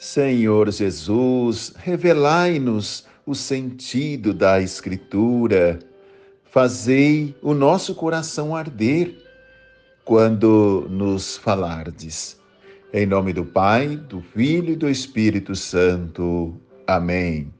Senhor Jesus, revelai-nos o sentido da Escritura. Fazei o nosso coração arder quando nos falardes. Em nome do Pai, do Filho e do Espírito Santo. Amém.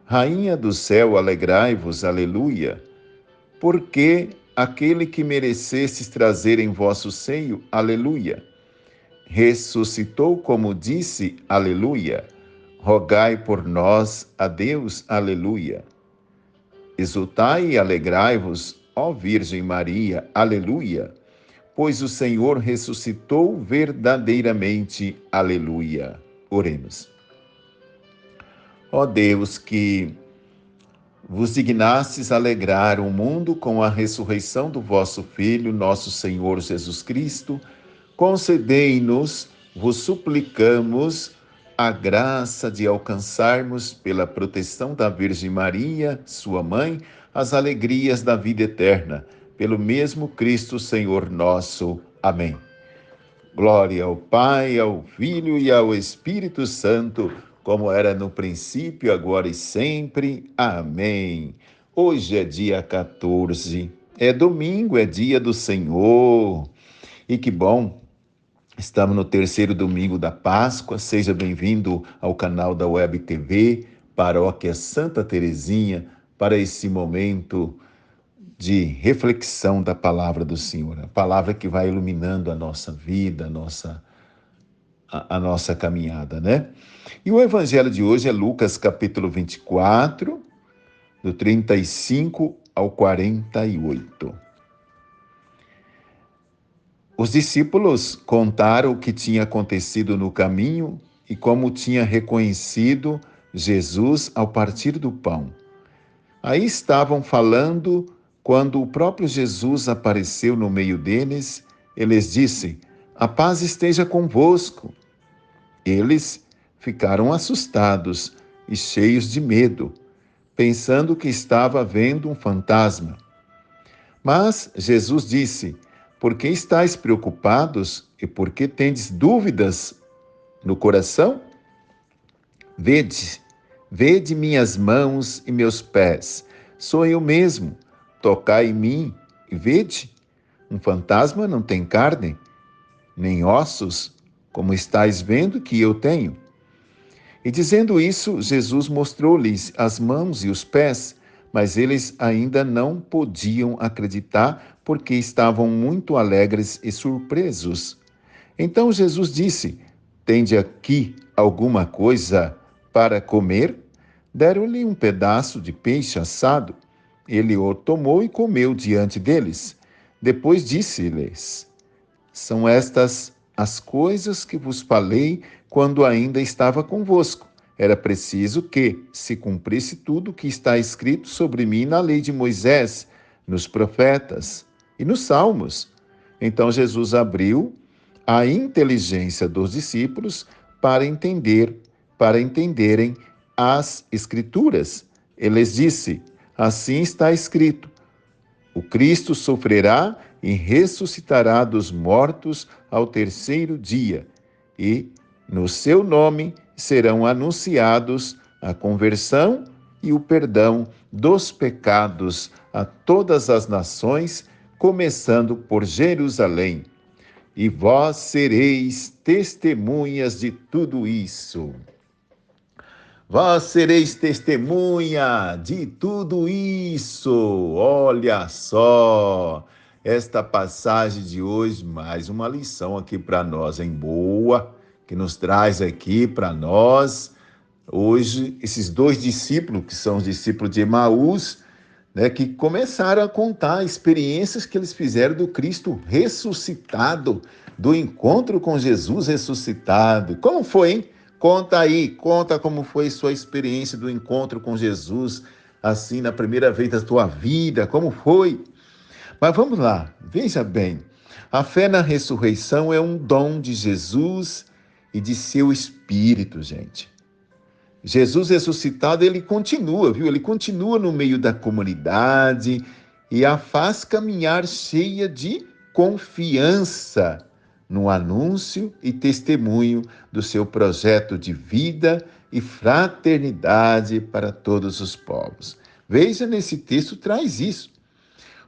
Rainha do céu, alegrai-vos, aleluia, porque aquele que merecestes trazer em vosso seio, aleluia, ressuscitou como disse, aleluia. Rogai por nós a Deus, aleluia. Exultai e alegrai-vos, ó Virgem Maria, aleluia, pois o Senhor ressuscitou verdadeiramente, aleluia. Oremos. Ó Deus, que vos dignastes alegrar o mundo com a ressurreição do vosso Filho, nosso Senhor Jesus Cristo, concedei-nos, vos suplicamos, a graça de alcançarmos, pela proteção da Virgem Maria, sua mãe, as alegrias da vida eterna, pelo mesmo Cristo Senhor nosso. Amém. Glória ao Pai, ao Filho e ao Espírito Santo, como era no princípio, agora e sempre. Amém. Hoje é dia 14, é domingo, é dia do Senhor. E que bom! Estamos no terceiro domingo da Páscoa. Seja bem-vindo ao canal da Web TV, Paróquia Santa Terezinha, para esse momento de reflexão da palavra do Senhor. A palavra que vai iluminando a nossa vida, a nossa caminhada, né? E o evangelho de hoje é Lucas capítulo 24, do 35 ao 48. Os discípulos contaram o que tinha acontecido no caminho e como tinha reconhecido Jesus ao partir do pão. Aí estavam falando quando o próprio Jesus apareceu no meio deles. Eles disse: "A paz esteja convosco." Eles ficaram assustados e cheios de medo, pensando que estava vendo um fantasma. Mas Jesus disse: "Por que estáis preocupados e por que tendes dúvidas no coração? Vede minhas mãos e meus pés. Sou eu mesmo. Tocai em mim e vede. Um fantasma não tem carne, nem ossos, como estáis vendo que eu tenho." E dizendo isso, Jesus mostrou-lhes as mãos e os pés, mas eles ainda não podiam acreditar, porque estavam muito alegres e surpresos. Então Jesus disse: "Tende aqui alguma coisa para comer?" Deram-lhe um pedaço de peixe assado. Ele o tomou e comeu diante deles. Depois disse-lhes: "São estas as coisas que vos falei quando ainda estava convosco. Era preciso que se cumprisse tudo o que está escrito sobre mim na lei de Moisés, nos profetas e nos salmos." Então Jesus abriu a inteligência dos discípulos para entenderem as Escrituras. Ele lhes disse: "Assim está escrito: o Cristo sofrerá e ressuscitará dos mortos ao terceiro dia, e no seu nome serão anunciados a conversão e o perdão dos pecados a todas as nações, começando por Jerusalém. E vós sereis testemunhas de tudo isso." Vós sereis testemunha de tudo isso. Olha só, esta passagem de hoje, mais uma lição aqui para nós, em boa, que nos traz aqui para nós, hoje, esses dois discípulos, que são os discípulos de Emaús, né, que começaram a contar experiências que eles fizeram do Cristo ressuscitado, do encontro com Jesus ressuscitado. Como foi, hein? Conta aí, conta como foi sua experiência do encontro com Jesus, assim, na primeira vez da tua vida, como foi? Mas vamos lá, veja bem, a fé na ressurreição é um dom de Jesus e de seu Espírito, gente. Jesus ressuscitado, ele continua, viu? Ele continua no meio da comunidade e a faz caminhar cheia de confiança no anúncio e testemunho do seu projeto de vida e fraternidade para todos os povos. Veja, nesse texto traz isso.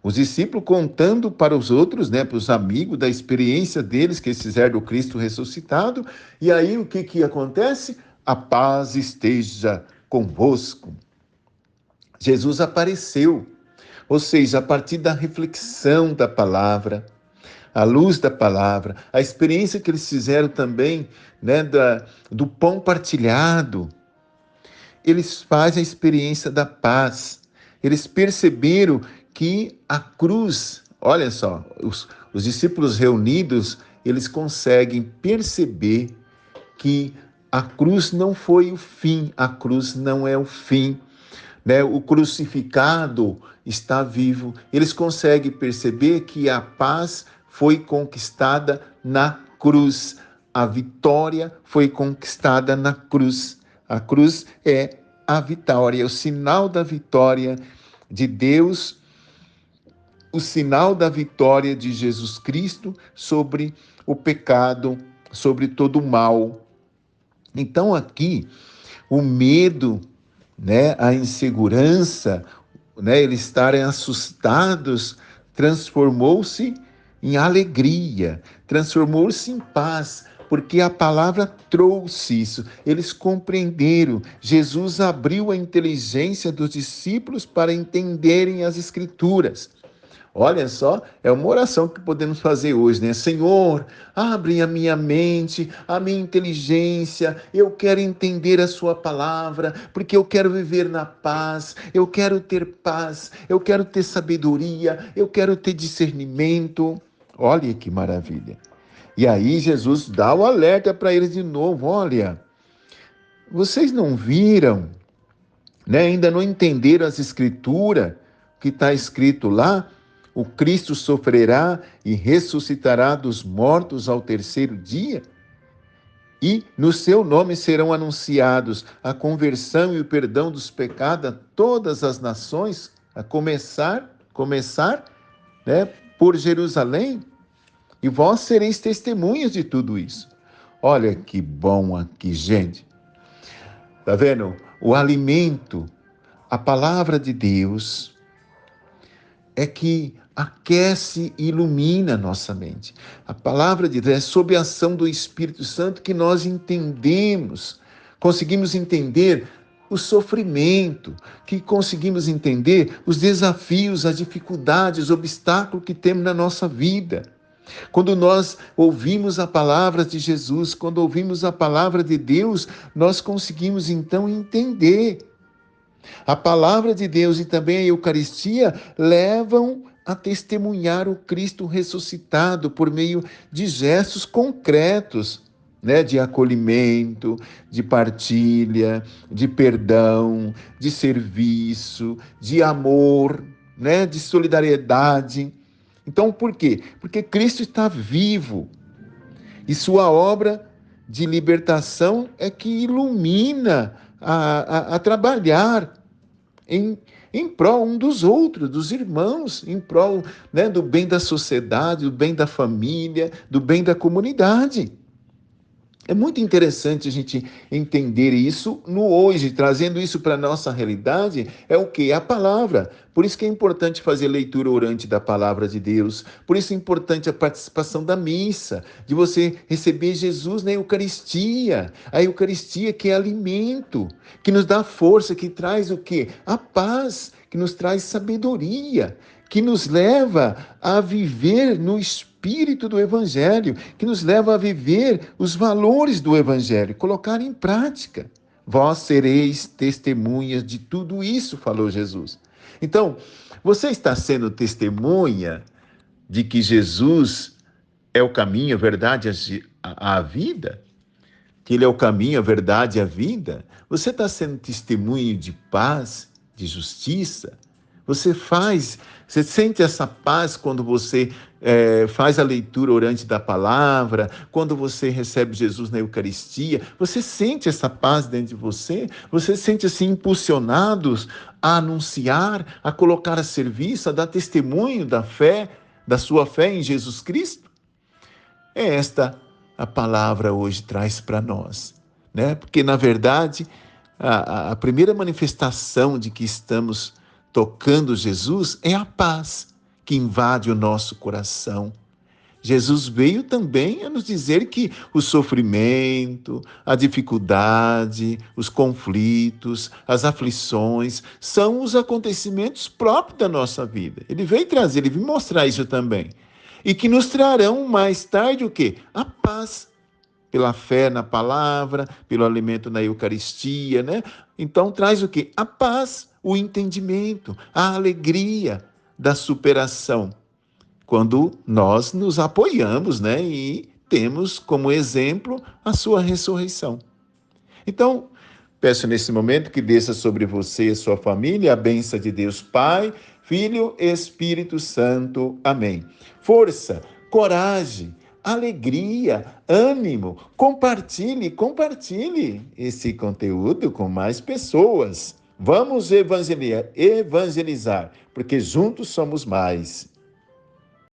Os discípulos contando para os outros, para os amigos, da experiência deles que eles fizeram do Cristo ressuscitado. E aí o que acontece? A paz esteja convosco. Jesus apareceu. Ou seja, a partir da reflexão da palavra, à luz da palavra, a experiência que eles fizeram também, do pão partilhado, eles fazem a experiência da paz. Eles perceberam que a cruz, olha só, os discípulos reunidos, eles conseguem perceber que a cruz não foi o fim, a cruz não é o fim. O crucificado está vivo. Eles conseguem perceber que a paz foi conquistada na cruz. A vitória foi conquistada na cruz. A cruz é a vitória, o sinal da vitória de Deus, o sinal da vitória de Jesus Cristo sobre o pecado, sobre todo o mal. Então aqui, o medo, a insegurança, eles estarem assustados, transformou-se em alegria, transformou-se em paz, porque a palavra trouxe isso. Eles compreenderam. Jesus abriu a inteligência dos discípulos para entenderem as Escrituras. Olha só, é uma oração que podemos fazer hoje, Senhor, abre a minha mente, a minha inteligência, eu quero entender a sua palavra, porque eu quero viver na paz, eu quero ter sabedoria, eu quero ter discernimento. Olha que maravilha. E aí Jesus dá o alerta para eles de novo, olha, vocês não viram, ainda não entenderam as Escrituras, que está escrito lá, o Cristo sofrerá e ressuscitará dos mortos ao terceiro dia? E no seu nome serão anunciados a conversão e o perdão dos pecados a todas as nações, a começar, por Jerusalém? E vós sereis testemunhas de tudo isso. Olha que bom aqui, gente. Tá vendo? O alimento, a palavra de Deus, é que aquece e ilumina a nossa mente. A palavra de Deus é sob a ação do Espírito Santo que nós entendemos, conseguimos entender o sofrimento, que conseguimos entender os desafios, as dificuldades, os obstáculos que temos na nossa vida. Quando nós ouvimos a palavra de Jesus, quando ouvimos a palavra de Deus, nós conseguimos então entender. A palavra de Deus e também a Eucaristia levam a testemunhar o Cristo ressuscitado por meio de gestos concretos, de acolhimento, de partilha, de perdão, de serviço, de amor, de solidariedade. Então, por quê? Porque Cristo está vivo e sua obra de libertação é que ilumina a trabalhar em prol um dos outros, dos irmãos, em prol do bem da sociedade, do bem da família, do bem da comunidade. É muito interessante a gente entender isso no hoje, trazendo isso para a nossa realidade, é o quê? A palavra. Por isso que é importante fazer leitura orante da palavra de Deus, por isso é importante a participação da missa, de você receber Jesus na Eucaristia, a Eucaristia que é alimento, que nos dá força, que traz o quê? A paz, que nos traz sabedoria, que nos leva a viver no espírito do Evangelho, que nos leva a viver os valores do Evangelho, colocar em prática. Vós sereis testemunhas de tudo isso, falou Jesus. Então, você está sendo testemunha de que Jesus é o caminho, a verdade, a vida? Que Ele é o caminho, a verdade e a vida? Você está sendo testemunho de paz, de justiça? Você sente essa paz quando você faz a leitura orante da palavra, quando você recebe Jesus na Eucaristia, você sente essa paz dentro de você? Você sente assim impulsionados a anunciar, a colocar a serviço, a dar testemunho da fé, da sua fé em Jesus Cristo? É esta a palavra hoje traz para nós, né? Porque, na verdade, a primeira manifestação de que estamos tocando Jesus é a paz que invade o nosso coração. Jesus veio também a nos dizer que o sofrimento, a dificuldade, os conflitos, as aflições são os acontecimentos próprios da nossa vida. Ele veio trazer, ele veio mostrar isso também. E que nos trarão mais tarde o quê? A paz, pela fé na palavra, pelo alimento na Eucaristia, né? Então traz o quê? A paz, o entendimento, a alegria da superação quando nós nos apoiamos, né, e temos como exemplo a sua ressurreição. Então, peço nesse momento que desça sobre você e sua família a bênção de Deus Pai, Filho e Espírito Santo. Amém. Força, coragem, alegria, ânimo. Compartilhe esse conteúdo com mais pessoas. Vamos evangelizar, porque juntos somos mais.